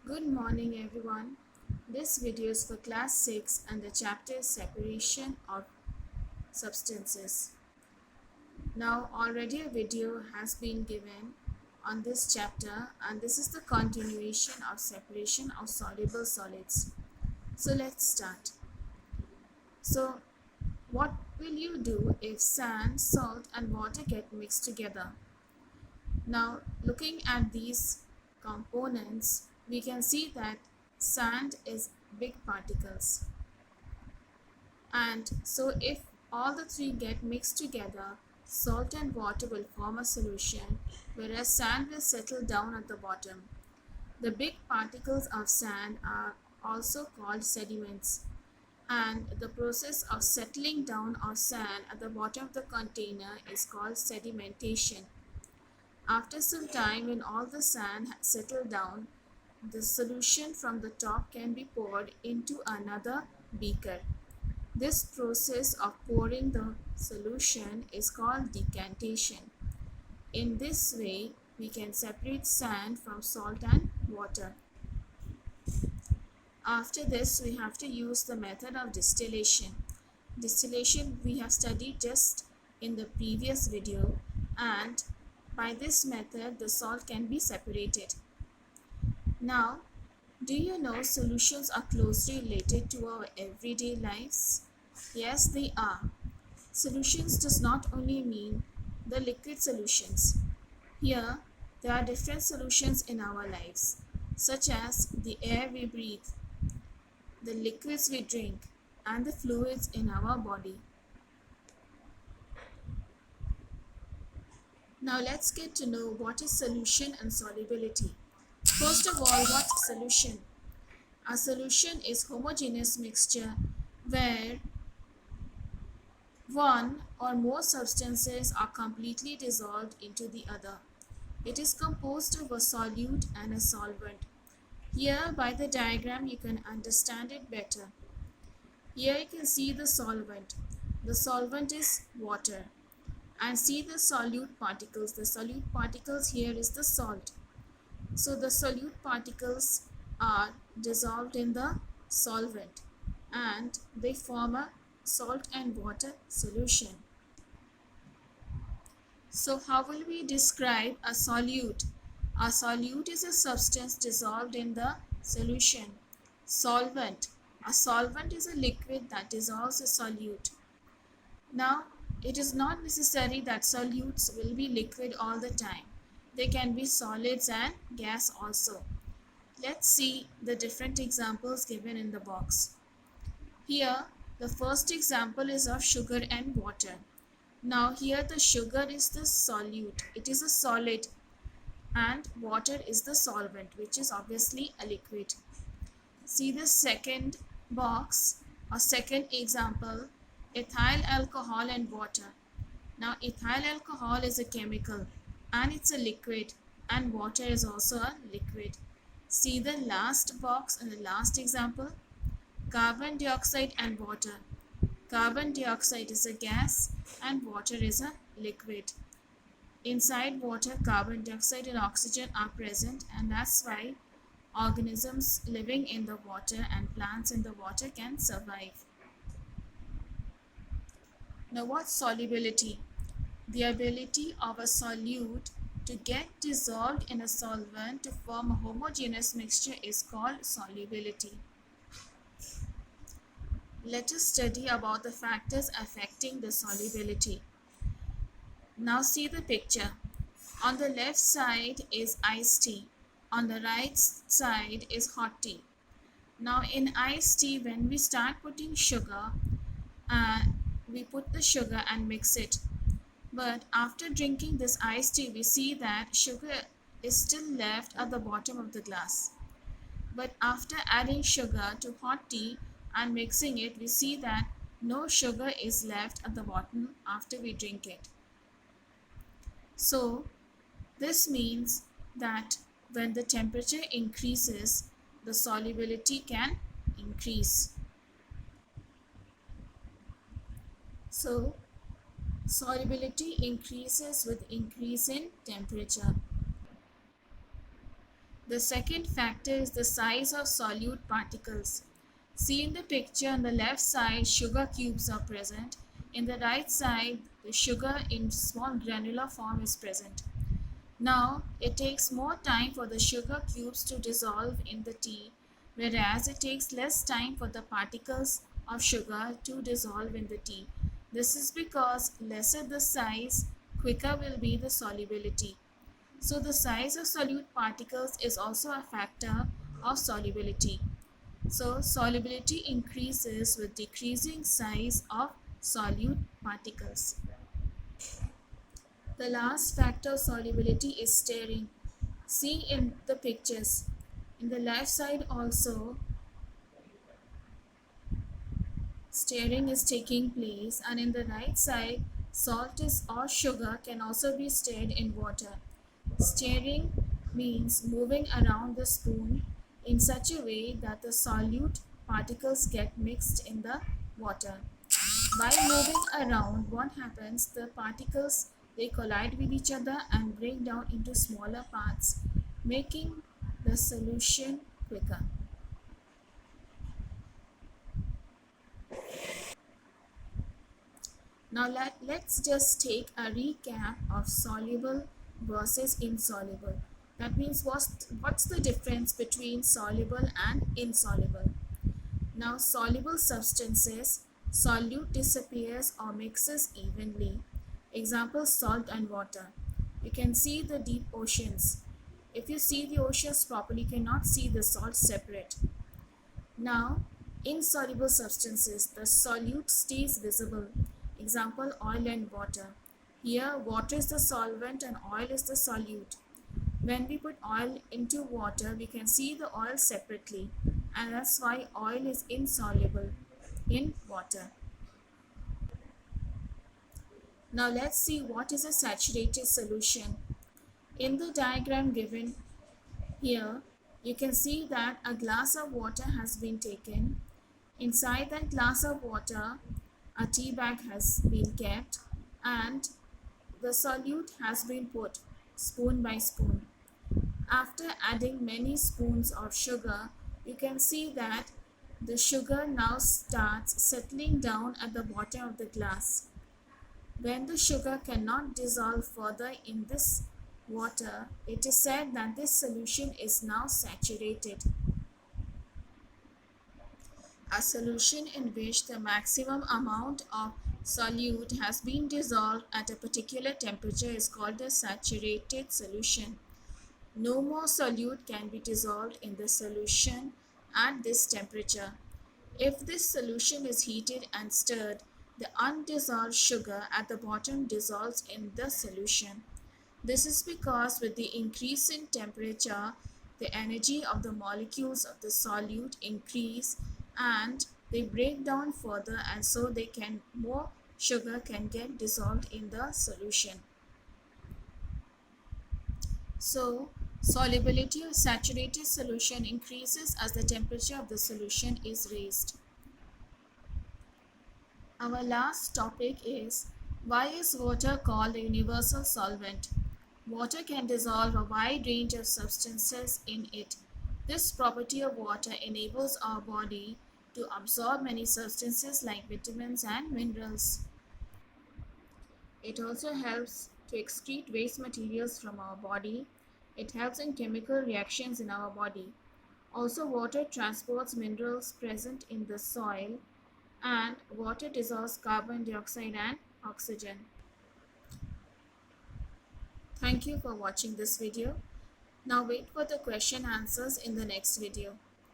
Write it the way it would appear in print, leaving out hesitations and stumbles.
Good morning everyone. This video is for class 6 and the chapter is separation of substances. Now already a video has been given on this chapter and this is the continuation of separation of soluble solids. So let's start. So what will you do if sand, salt and water get mixed together? Now looking at these components, we can see that sand is big particles, and so if all the three get mixed together, salt and water will form a solution, whereas sand will settle down at the bottom. The big particles of sand are also called sediments, and the process of settling down of sand at the bottom of the container is called sedimentation. After some time, when all the sand has settled down, the solution from the top can be poured into another beaker. This process of pouring the solution is called decantation. In this way, we can separate sand from salt and water. After this, we have to use the method of distillation. Distillation we have studied just in the previous video, and by this method, the salt can be separated. Now, do you know solutions are closely related to our everyday lives? Yes, they are. Solutions does not only mean the liquid solutions. Here, there are different solutions in our lives, such as the air we breathe, the liquids we drink, and the fluids in our body. Now let's get to know what is solution and solubility. First of all, what's solution? A solution is homogeneous mixture where one or more substances are completely dissolved into the other. It is composed of a solute and a solvent. Here by the diagram you can understand it better. Here you can see the solvent. The solvent is water. And see the solute particles. The solute particles here is the salt. So the solute particles are dissolved in the solvent and they form a salt and water solution. So how will we describe a solute? A solute is a substance dissolved in the solution. Solvent. A solvent is a liquid that dissolves a solute. Now, it is not necessary that solutes will be liquid all the time. They can be solids and gas also. Let's see the different examples given in the box. Here, the first example is of sugar and water. Now here the sugar is the solute, it is a solid, and water is the solvent, which is obviously a liquid. See the second box or second example, ethyl alcohol and water. Now ethyl alcohol is a chemical and it's a liquid, and water is also a liquid. See the last box and the last example, carbon dioxide and water. Carbon dioxide is a gas and water is a liquid. Inside water, carbon dioxide and oxygen are present, and that's why organisms living in the water and plants in the water can survive. Now what's solubility? The ability of a solute to get dissolved in a solvent to form a homogeneous mixture is called solubility. Let us study about the factors affecting the solubility. Now see the picture. On the left side is iced tea. On the right side is hot tea. Now in iced tea, when we start putting sugar, we put the sugar and mix it. But after drinking this iced tea, we see that sugar is still left at the bottom of the glass. But after adding sugar to hot tea and mixing it, we see that no sugar is left at the bottom after we drink it. So this means that when the temperature increases, the solubility can increase. So solubility increases with increase in temperature. The second factor is the size of solute particles. See in the picture on the left side, sugar cubes are present. In the right side, the sugar in small granular form is present. Now, it takes more time for the sugar cubes to dissolve in the tea, whereas it takes less time for the particles of sugar to dissolve in the tea. This is because lesser the size, quicker will be the solubility. So the size of solute particles is also a factor of solubility. So solubility increases with decreasing size of solute particles. The last factor of solubility is stirring. See in the pictures. In the left side also, stirring is taking place, and in the right side, salt is or sugar can also be stirred in water. Stirring means moving around the spoon in such a way that the solute particles get mixed in the water. By moving around, what happens? The particles they collide with each other and break down into smaller parts, making the solution quicker. Now let's just take a recap of soluble versus insoluble. That means what's the difference between soluble and insoluble? Now soluble substances, solute disappears or mixes evenly. Example, salt and water. You can see the deep oceans. If you see the oceans properly, you cannot see the salt separate. Now, insoluble substances, the solute stays visible. Example, oil and water. Here, water is the solvent and oil is the solute. When we put oil into water, we can see the oil separately, and that's why oil is insoluble in water. Now let's see what is a saturated solution. In the diagram given here, you can see that a glass of water has been taken. Inside that glass of water, a tea bag has been kept, and the solute has been put spoon by spoon. After adding many spoons of sugar, you can see that the sugar now starts settling down at the bottom of the glass. When the sugar cannot dissolve further in this water, it is said that this solution is now saturated. A solution in which the maximum amount of solute has been dissolved at a particular temperature is called a saturated solution. No more solute can be dissolved in the solution at this temperature. If this solution is heated and stirred, the undissolved sugar at the bottom dissolves in the solution. This is because with the increase in temperature, the energy of the molecules of the solute increase and they break down further, and so more sugar can get dissolved in the solution. So, solubility of saturated solution increases as the temperature of the solution is raised. Our last topic is, why is water called a universal solvent? Water can dissolve a wide range of substances in it. This property of water enables our body to absorb many substances like vitamins and minerals. It also helps to excrete waste materials from our body. It helps in chemical reactions in our body. Also, water transports minerals present in the soil, and water dissolves carbon dioxide and oxygen. Thank you for watching this video. Now wait for the question answers in the next video.